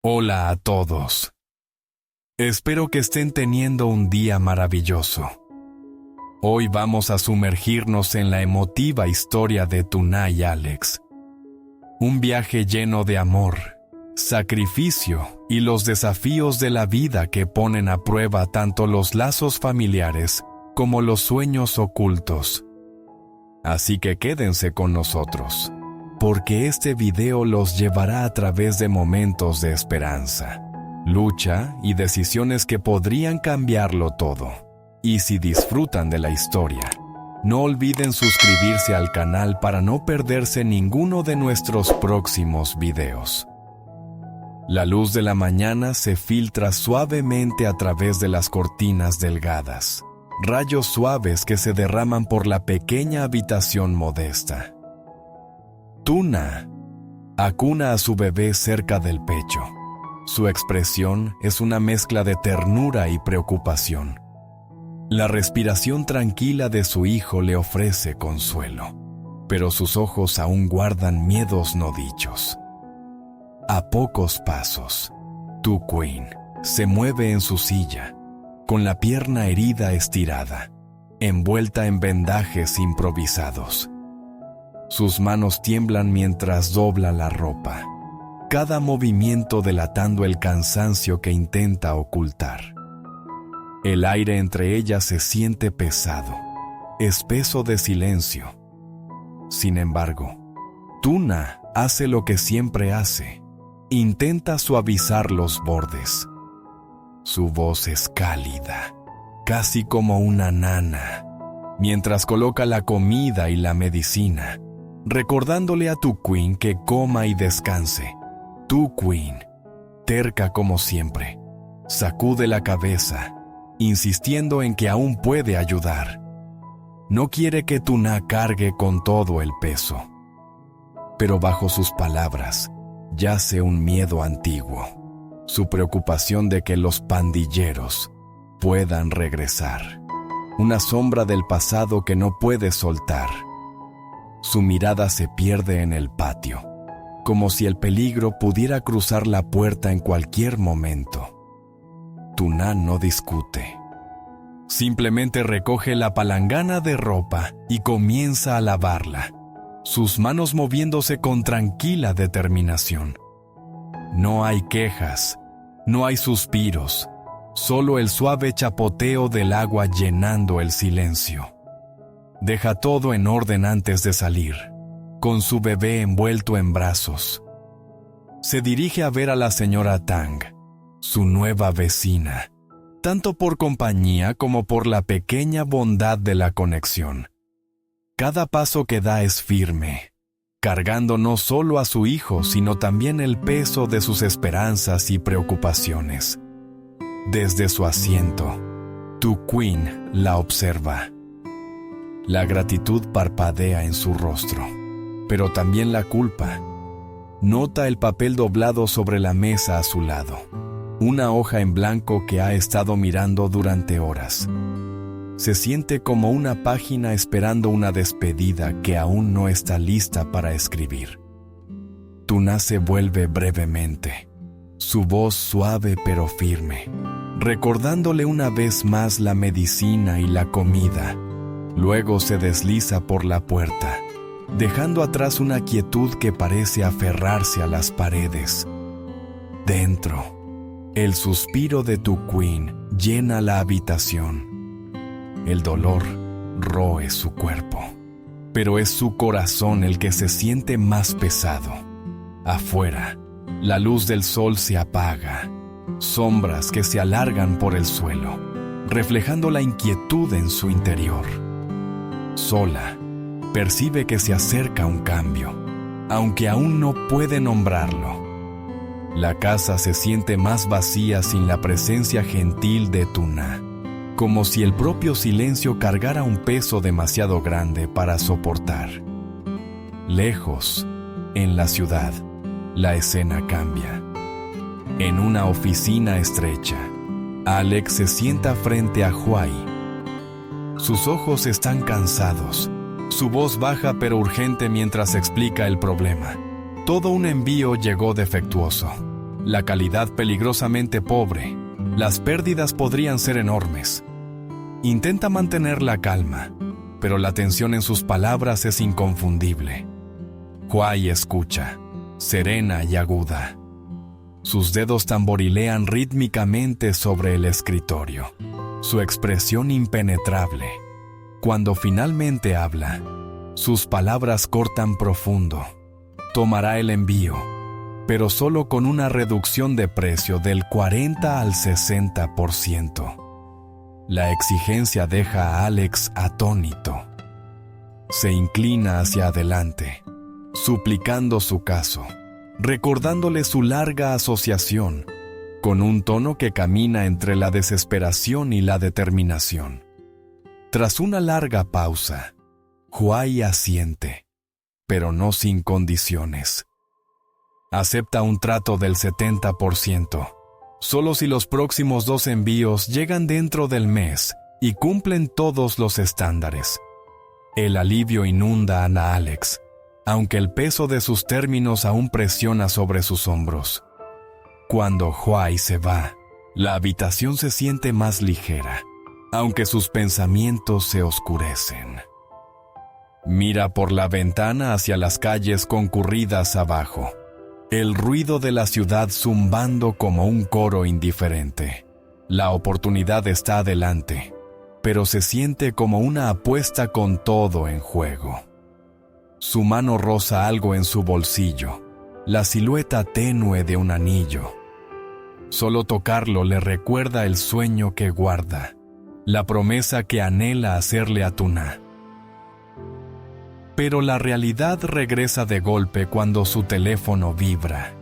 Hola a todos. Espero que estén teniendo un día maravilloso. Hoy vamos a sumergirnos en la emotiva historia de Tuna y Alex. Un viaje lleno de amor, sacrificio y los desafíos de la vida que ponen a prueba tanto los lazos familiares como los sueños ocultos. Así que quédense con nosotros, porque este video los llevará a través de momentos de esperanza, lucha y decisiones que podrían cambiarlo todo. Y si disfrutan de la historia, no olviden suscribirse al canal para no perderse ninguno de nuestros próximos videos. La luz de la mañana se filtra suavemente a través de las cortinas delgadas, rayos suaves que se derraman por la pequeña habitación modesta. Tuna acuna a su bebé cerca del pecho. Su expresión es una mezcla de ternura y preocupación. La respiración tranquila de su hijo le ofrece consuelo, pero sus ojos aún guardan miedos no dichos. A pocos pasos, Tu Queen se mueve en su silla, con la pierna herida estirada, envuelta en vendajes improvisados. Sus manos tiemblan mientras dobla la ropa, cada movimiento delatando el cansancio que intenta ocultar. El aire entre ellas se siente pesado, espeso de silencio. Sin embargo, Tuna hace lo que siempre hace: intenta suavizar los bordes. Su voz es cálida, casi como una nana, mientras coloca la comida y la medicina, recordándole a Tu Queen que coma y descanse. Tu Queen, terca como siempre, sacude la cabeza, insistiendo en que aún puede ayudar. No quiere que Tuna cargue con todo el peso. Pero bajo sus palabras yace un miedo antiguo, su preocupación de que los pandilleros puedan regresar, una sombra del pasado que no puede soltar. Su mirada se pierde en el patio, como si el peligro pudiera cruzar la puerta en cualquier momento. Tuna no discute. Simplemente recoge la palangana de ropa y comienza a lavarla, sus manos moviéndose con tranquila determinación. No hay quejas, no hay suspiros, solo el suave chapoteo del agua llenando el silencio. Deja todo en orden antes de salir, con su bebé envuelto en brazos. Se dirige a ver a la señora Tang, su nueva vecina, tanto por compañía como por la pequeña bondad de la conexión. Cada paso que da es firme, cargando no solo a su hijo, sino también el peso de sus esperanzas y preocupaciones. Desde su asiento, Tu Queen la observa. La gratitud parpadea en su rostro, pero también la culpa. Nota el papel doblado sobre la mesa a su lado, una hoja en blanco que ha estado mirando durante horas. Se siente como una página esperando una despedida que aún no está lista para escribir. Tuna se vuelve brevemente, su voz suave pero firme, recordándole una vez más la medicina y la comida. Luego se desliza por la puerta, dejando atrás una quietud que parece aferrarse a las paredes. Dentro, el suspiro de Tu Queen llena la habitación. El dolor roe su cuerpo, pero es su corazón el que se siente más pesado. Afuera, la luz del sol se apaga, sombras que se alargan por el suelo, reflejando la inquietud en su interior. Sola, percibe que se acerca un cambio, aunque aún no puede nombrarlo. La casa se siente más vacía sin la presencia gentil de Tuna, como si el propio silencio cargara un peso demasiado grande para soportar. Lejos, en la ciudad, la escena cambia. En una oficina estrecha, Alex se sienta frente a Huai. Sus ojos están cansados, su voz baja pero urgente mientras explica el problema. Todo un envío llegó defectuoso. la calidad peligrosamente pobre. Las pérdidas podrían ser enormes. Intenta mantener la calma, pero la tensión en sus palabras es inconfundible. Huai escucha, serena y aguda. Sus dedos tamborilean rítmicamente sobre el escritorio. Su expresión impenetrable. Cuando finalmente habla, sus palabras cortan profundo. Tomará el envío, pero solo con una reducción de precio del 40 al 60%. La exigencia deja a Alex atónito. Se inclina hacia adelante, suplicando su caso, recordándole su larga asociación, con un tono que camina entre la desesperación y la determinación. Tras una larga pausa, Huai asiente, pero no sin condiciones. Acepta un trato del 70%, solo si los próximos 2 envíos llegan dentro del mes y cumplen todos los estándares. El alivio inunda a Alex, aunque el peso de sus términos aún presiona sobre sus hombros. Cuando Huai se va, la habitación se siente más ligera, aunque sus pensamientos se oscurecen. Mira por la ventana hacia las calles concurridas abajo, el ruido de la ciudad zumbando como un coro indiferente. La oportunidad está adelante, pero se siente como una apuesta con todo en juego. Su mano roza algo en su bolsillo, la silueta tenue de un anillo. Solo tocarlo le recuerda el sueño que guarda, la promesa que anhela hacerle a Tuna. Pero la realidad regresa de golpe cuando su teléfono vibra,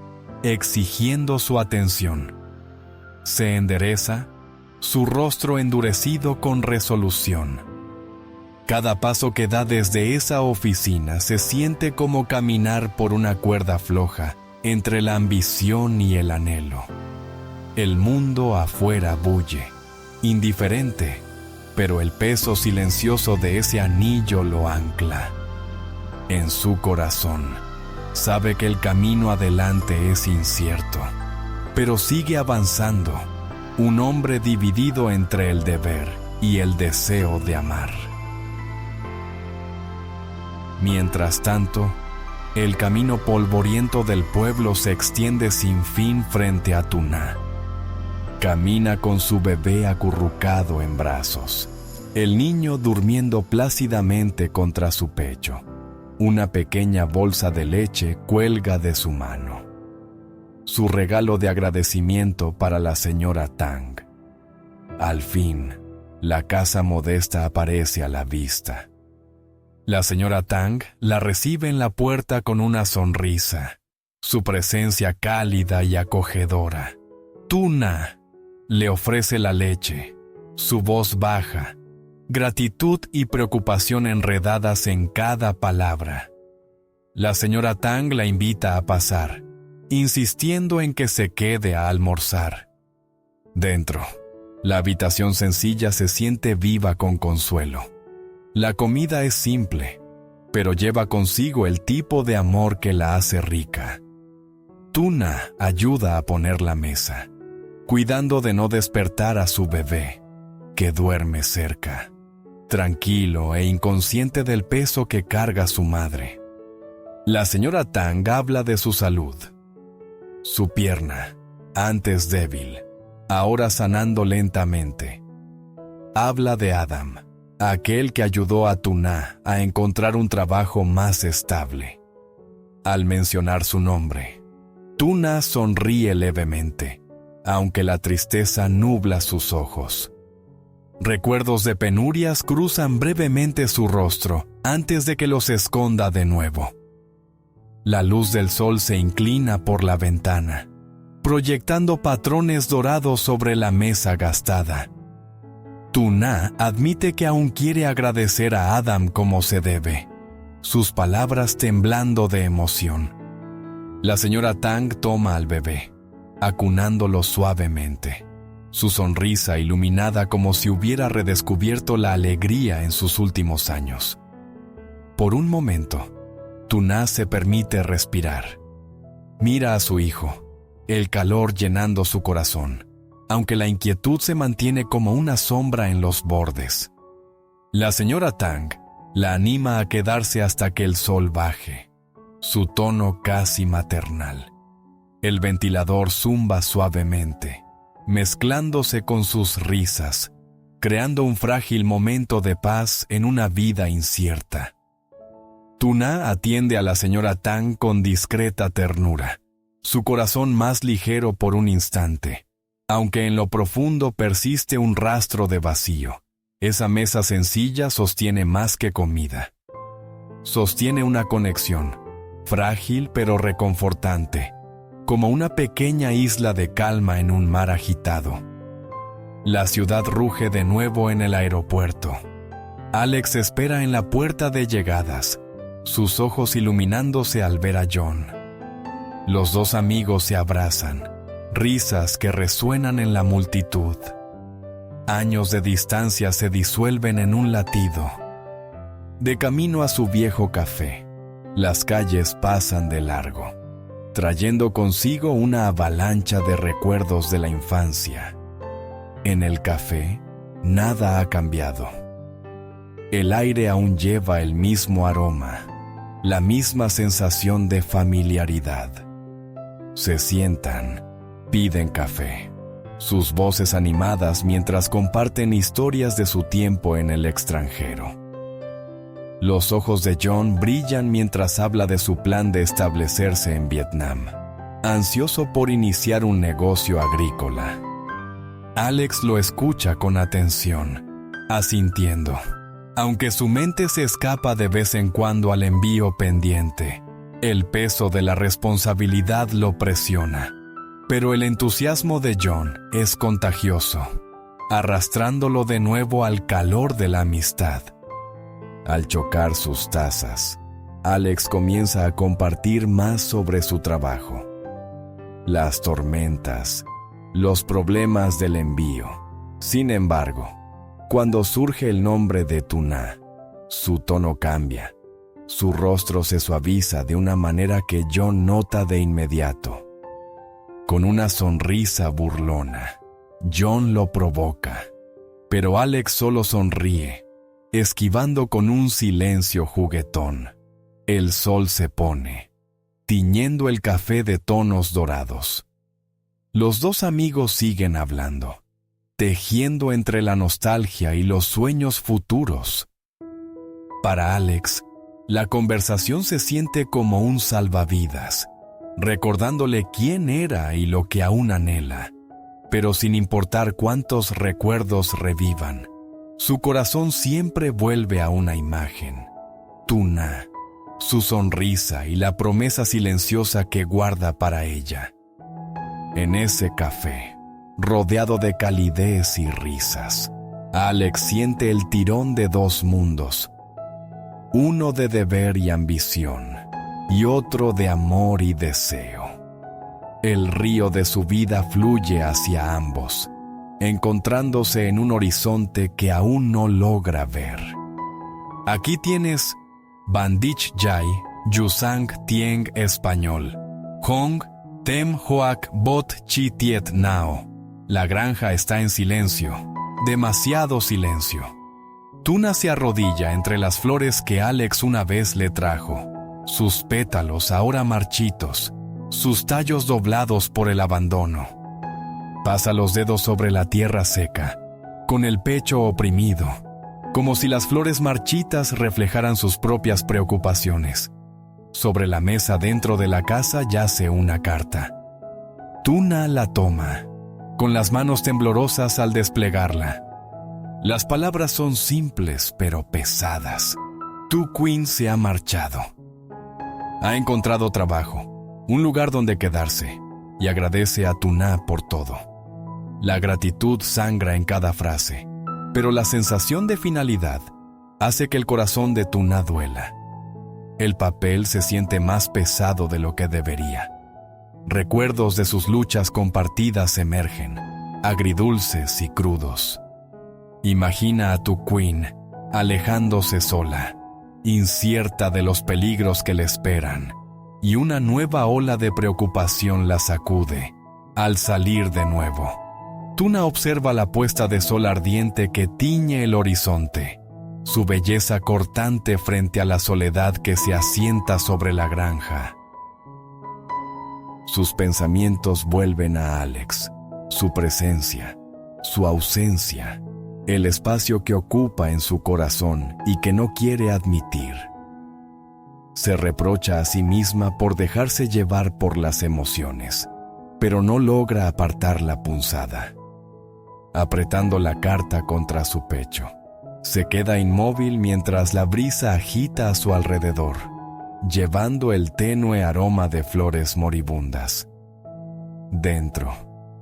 exigiendo su atención. Se endereza, su rostro endurecido con resolución. Cada paso que da desde esa oficina se siente como caminar por una cuerda floja entre la ambición y el anhelo. El mundo afuera bulle, indiferente, pero el peso silencioso de ese anillo lo ancla. En su corazón, sabe que el camino adelante es incierto, pero sigue avanzando, un hombre dividido entre el deber y el deseo de amar. Mientras tanto, el camino polvoriento del pueblo se extiende sin fin frente a Tuna. Camina con su bebé acurrucado en brazos, el niño durmiendo plácidamente contra su pecho. Una pequeña bolsa de leche cuelga de su mano. Su regalo de agradecimiento para la señora Tang. Al fin, la casa modesta aparece a la vista. La señora Tang la recibe en la puerta con una sonrisa, su presencia cálida y acogedora. Tuna le ofrece la leche, su voz baja, gratitud y preocupación enredadas en cada palabra. La señora Tang la invita a pasar, insistiendo en que se quede a almorzar. Dentro, la habitación sencilla se siente viva con consuelo. La comida es simple, pero lleva consigo el tipo de amor que la hace rica. Tuna ayuda a poner la mesa, cuidando de no despertar a su bebé, que duerme cerca, tranquilo e inconsciente del peso que carga su madre. La señora Tang habla de su salud. Su pierna, antes débil, ahora sanando lentamente. Habla de Adam, aquel que ayudó a Tuna a encontrar un trabajo más estable. Al mencionar su nombre, Tuna sonríe levemente, aunque la tristeza nubla sus ojos. Recuerdos de penurias cruzan brevemente su rostro antes de que los esconda de nuevo. La luz del sol se inclina por la ventana, proyectando patrones dorados sobre la mesa gastada. Tuna admite que aún quiere agradecer a Adam como se debe, sus palabras temblando de emoción. La señora Tang toma al bebé, acunándolo suavemente, su sonrisa iluminada como si hubiera redescubierto la alegría en sus últimos años. Por un momento, Tuna se permite respirar. Mira a su hijo, el calor llenando su corazón, aunque la inquietud se mantiene como una sombra en los bordes. La señora Tang la anima a quedarse hasta que el sol baje, su tono casi maternal. El ventilador zumba suavemente, mezclándose con sus risas, creando un frágil momento de paz en una vida incierta. Tuna atiende a la señora Tang con discreta ternura, su corazón más ligero por un instante, aunque en lo profundo persiste un rastro de vacío. Esa mesa sencilla sostiene más que comida. Sostiene una conexión, frágil pero reconfortante, como una pequeña isla de calma en un mar agitado. La ciudad ruge de nuevo en el aeropuerto. Alex espera en la puerta de llegadas, sus ojos iluminándose al ver a John. Los dos amigos se abrazan, risas que resuenan en la multitud. Años de distancia se disuelven en un latido. De camino a su viejo café, las calles pasan de largo, trayendo consigo una avalancha de recuerdos de la infancia. En el café, nada ha cambiado. El aire aún lleva el mismo aroma, la misma sensación de familiaridad. Se sientan, piden café, sus voces animadas mientras comparten historias de su tiempo en el extranjero. Los ojos de John brillan mientras habla de su plan de establecerse en Vietnam, ansioso por iniciar un negocio agrícola. Alex lo escucha con atención, asintiendo, aunque su mente se escapa de vez en cuando al envío pendiente. El peso de la responsabilidad lo presiona, pero el entusiasmo de John es contagioso, arrastrándolo de nuevo al calor de la amistad. Al chocar sus tazas, Alex comienza a compartir más sobre su trabajo. Las tormentas, los problemas del envío. Sin embargo, cuando surge el nombre de Tuna, su tono cambia. Su rostro se suaviza de una manera que John nota de inmediato. Con una sonrisa burlona, John lo provoca, pero Alex solo sonríe, esquivando con un silencio juguetón. El sol se pone, tiñendo el café de tonos dorados. Los dos amigos siguen hablando, tejiendo entre la nostalgia y los sueños futuros. Para Alex, la conversación se siente como un salvavidas, recordándole quién era y lo que aún anhela, pero sin importar cuántos recuerdos revivan, su corazón siempre vuelve a una imagen: Tuna, su sonrisa y la promesa silenciosa que guarda para ella. En ese café, rodeado de calidez y risas, Alex siente el tirón de dos mundos, uno de deber y ambición, y otro de amor y deseo. El río de su vida fluye hacia ambos, encontrándose en un horizonte que aún no logra ver. Aquí tienes Bandich Jai, Yusang Tieng Español, Hong Tem Hoak Bot Chi Tiet Nao. La granja está en silencio, demasiado silencio. Tuna se arrodilla entre las flores que Alex una vez le trajo, sus pétalos ahora marchitos, sus tallos doblados por el abandono. Pasa los dedos sobre la tierra seca, con el pecho oprimido, como si las flores marchitas reflejaran sus propias preocupaciones. Sobre la mesa dentro de la casa yace una carta. Tuna la toma, con las manos temblorosas al desplegarla. Las palabras son simples pero pesadas. Tu Queen se ha marchado. Ha encontrado trabajo, un lugar donde quedarse, y agradece a Tuna por todo. La gratitud sangra en cada frase, pero la sensación de finalidad hace que el corazón de Tuna duela. El papel se siente más pesado de lo que debería. Recuerdos de sus luchas compartidas emergen, agridulces y crudos. Imagina a tu Queen alejándose sola, incierta de los peligros que le esperan, y una nueva ola de preocupación la sacude, Al salir de nuevo, Tuna observa la puesta de sol ardiente que tiñe el horizonte, su belleza cortante frente a la soledad que se asienta sobre la granja. Sus pensamientos vuelven a Alex, su presencia, su ausencia, el espacio que ocupa en su corazón y que no quiere admitir. Se reprocha a sí misma por dejarse llevar por las emociones, pero no logra apartar la punzada. Apretando la carta contra su pecho, se queda inmóvil mientras la brisa agita a su alrededor, llevando el tenue aroma de flores moribundas. Dentro,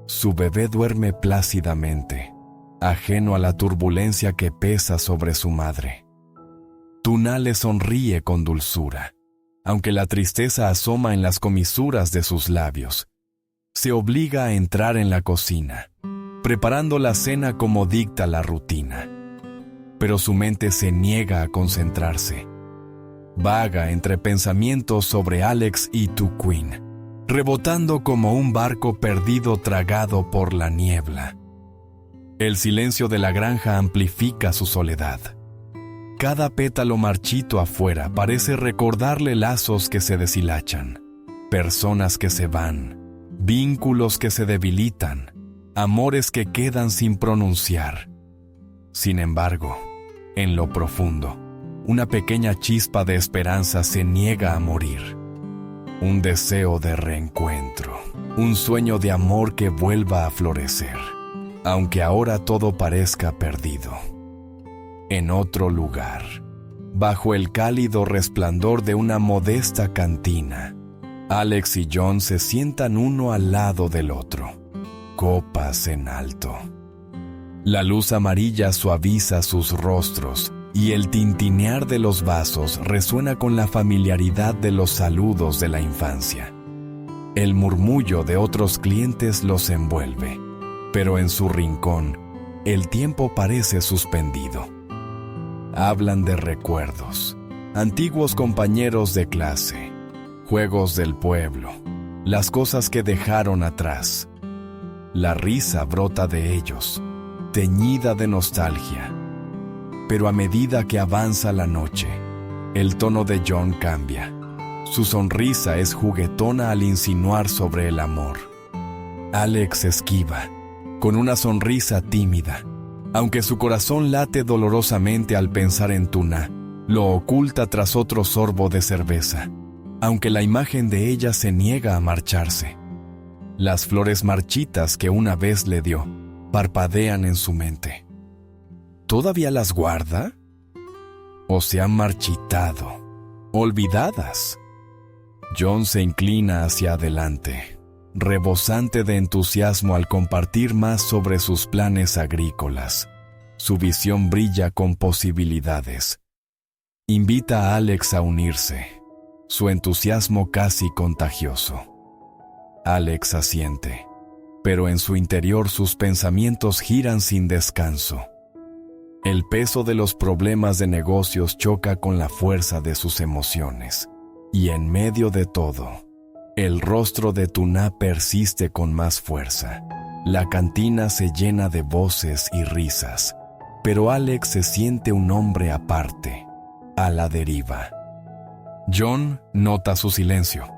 su bebé duerme plácidamente, ajeno a la turbulencia que pesa sobre su madre. Tuna le sonríe con dulzura, aunque la tristeza asoma en las comisuras de sus labios. Se obliga a entrar en la cocina, preparando la cena como dicta la rutina. Pero su mente se niega a concentrarse. Vaga entre pensamientos sobre Alex y Tu Queen, rebotando como un barco perdido tragado por la niebla. El silencio de la granja amplifica su soledad. Cada pétalo marchito afuera parece recordarle lazos que se deshilachan, personas que se van, vínculos que se debilitan, amores que quedan sin pronunciar. Sin embargo, en lo profundo, una pequeña chispa de esperanza se niega a morir. Un deseo de reencuentro, un sueño de amor que vuelva a florecer, aunque ahora todo parezca perdido. En otro lugar, bajo el cálido resplandor de una modesta cantina, Alex y John se sientan uno al lado del otro, copas en alto. La luz amarilla suaviza sus rostros y el tintinear de los vasos resuena con la familiaridad de los saludos de la infancia. El murmullo de otros clientes los envuelve, pero en su rincón, el tiempo parece suspendido. Hablan de recuerdos, antiguos compañeros de clase, juegos del pueblo, las cosas que dejaron atrás. La risa brota de ellos, teñida de nostalgia. Pero a medida que avanza la noche, el tono de John cambia. Su sonrisa es juguetona al insinuar sobre el amor. Alex esquiva, con una sonrisa tímida. Aunque su corazón late dolorosamente al pensar en Tuna, lo oculta tras otro sorbo de cerveza, aunque la imagen de ella se niega a marcharse. Las flores marchitas que una vez le dio parpadean en su mente. ¿Todavía las guarda? ¿O se han marchitado, olvidadas? John se inclina hacia adelante, rebosante de entusiasmo al compartir más sobre sus planes agrícolas. Su visión brilla con posibilidades. Invita a Alex a unirse, su entusiasmo casi contagioso. Alex asiente, pero en su interior sus pensamientos giran sin descanso. El peso de los problemas de negocios choca con la fuerza de sus emociones, y en medio de todo, el rostro de Tuna persiste con más fuerza. La cantina se llena de voces y risas, pero Alex se siente un hombre aparte, a la deriva. John nota su silencio,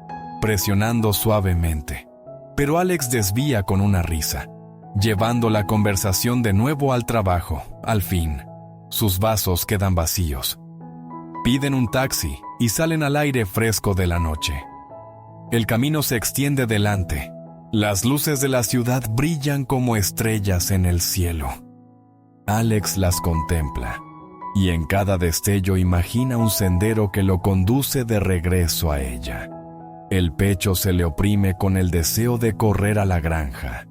presionando suavemente, pero Alex desvía con una risa, llevando la conversación de nuevo al trabajo. Al fin, sus vasos quedan vacíos. Piden un taxi y salen al aire fresco de la noche. El camino se extiende delante. Las luces de la ciudad brillan como estrellas en el cielo. Alex las contempla, y en cada destello imagina un sendero que lo conduce de regreso a ella. El pecho se le oprime con el deseo de correr a la granja,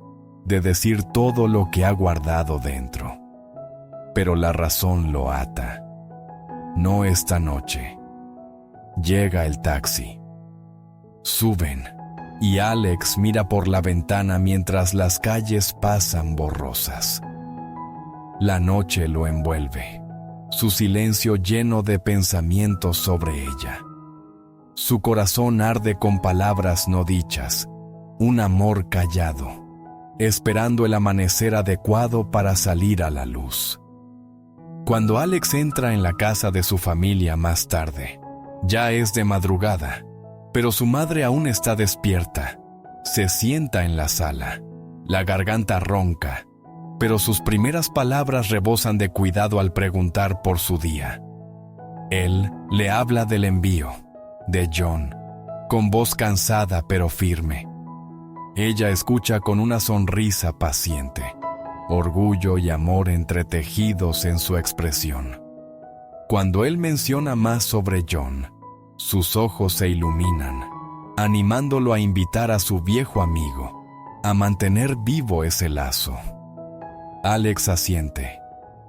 de decir todo lo que ha guardado dentro. Pero la razón lo ata. No esta noche. Llega el taxi. Suben, y Alex mira por la ventana mientras las calles pasan borrosas. La noche lo envuelve, su silencio lleno de pensamientos sobre ella. Su corazón arde con palabras no dichas, un amor callado, esperando el amanecer adecuado para salir a la luz. Cuando Alex entra en la casa de su familia más tarde, ya es de madrugada, pero su madre aún está despierta. Se sienta en la sala, la garganta ronca, pero sus primeras palabras rebosan de cuidado al preguntar por su día. Él le habla del envío, de John, con voz cansada pero firme. Ella escucha con una sonrisa paciente, orgullo y amor entretejidos en su expresión. Cuando él menciona más sobre John, sus ojos se iluminan, animándolo a invitar a su viejo amigo a mantener vivo ese lazo. Alex asiente,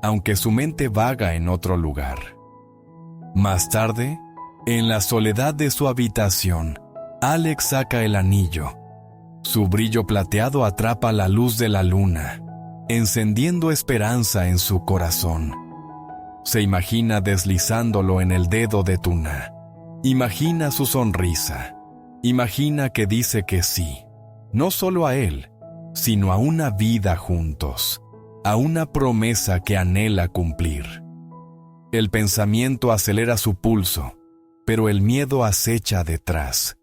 aunque su mente vaga en otro lugar. Más tarde, en la soledad de su habitación, Alex saca el anillo. Su brillo plateado atrapa la luz de la luna, encendiendo esperanza en su corazón. Se imagina deslizándolo en el dedo de Tuna. Imagina su sonrisa. Imagina que dice que sí, no solo a él, sino a una vida juntos, a una promesa que anhela cumplir. El pensamiento acelera su pulso, pero el miedo acecha detrás.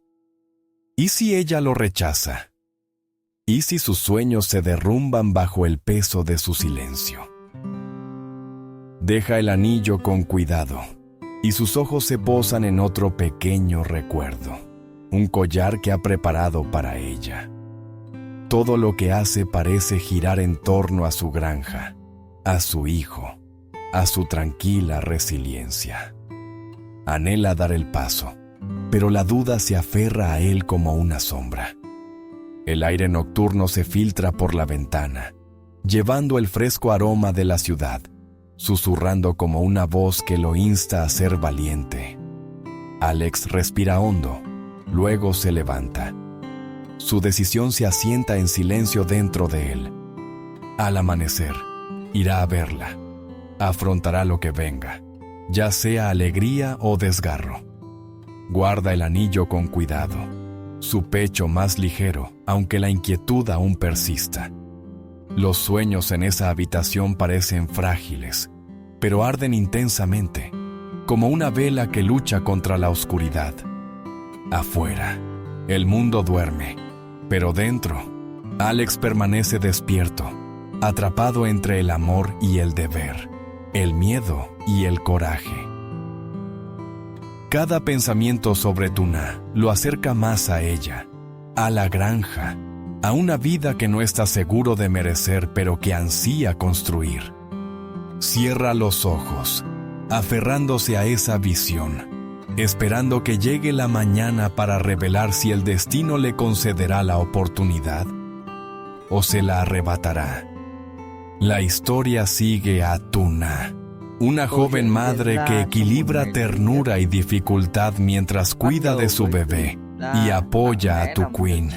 ¿Y si ella lo rechaza? ¿Y si sus sueños se derrumban bajo el peso de su silencio? Deja el anillo con cuidado, y sus ojos se posan en otro pequeño recuerdo, un collar que ha preparado para ella. Todo lo que hace parece girar en torno a su granja, a su hijo, a su tranquila resiliencia. Anhela dar el paso, pero la duda se aferra a él como una sombra. El aire nocturno se filtra por la ventana, llevando el fresco aroma de la ciudad, susurrando como una voz que lo insta a ser valiente. Alex respira hondo, luego se levanta. Su decisión se asienta en silencio dentro de él. Al amanecer, irá a verla. Afrontará lo que venga, ya sea alegría o desgarro. Guarda el anillo con cuidado, su pecho más ligero, aunque la inquietud aún persista. Los sueños en esa habitación parecen frágiles, pero arden intensamente, como una vela que lucha contra la oscuridad. Afuera, el mundo duerme, pero dentro, Alex permanece despierto, atrapado entre el amor y el deber, el miedo y el coraje. Cada pensamiento sobre Tuna lo acerca más a ella, a la granja, a una vida que no está seguro de merecer pero que ansía construir. Cierra los ojos, aferrándose a esa visión, esperando que llegue la mañana para revelar si el destino le concederá la oportunidad o se la arrebatará. La historia sigue a Tuna, una joven madre que equilibra ternura y dificultad mientras cuida de su bebé y apoya a Tu Queen,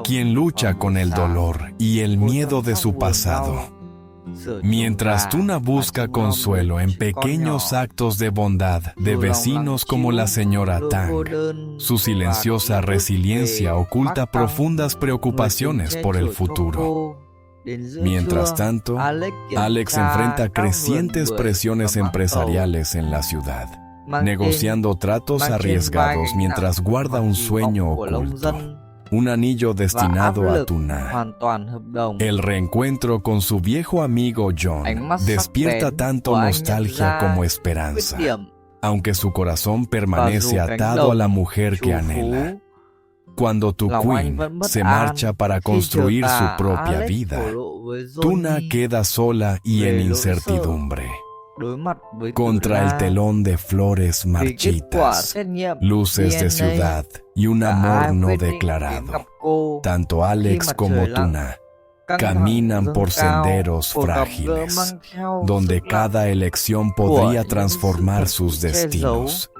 quien lucha con el dolor y el miedo de su pasado. Mientras Tuna busca consuelo en pequeños actos de bondad de vecinos como la señora Tang, su silenciosa resiliencia oculta profundas preocupaciones por el futuro. Mientras tanto, Alex enfrenta crecientes presiones empresariales en la ciudad, negociando tratos arriesgados mientras guarda un sueño oculto, un anillo destinado a Tuna. El reencuentro con su viejo amigo John despierta tanto nostalgia como esperanza, aunque su corazón permanece atado a la mujer que anhela. Cuando Tu Queen se marcha para construir su propia vida, Tuna queda sola y en incertidumbre. Contra el telón de flores marchitas, luces de ciudad y un amor no declarado, tanto Alex como Tuna caminan por senderos frágiles, donde cada elección podría transformar sus destinos.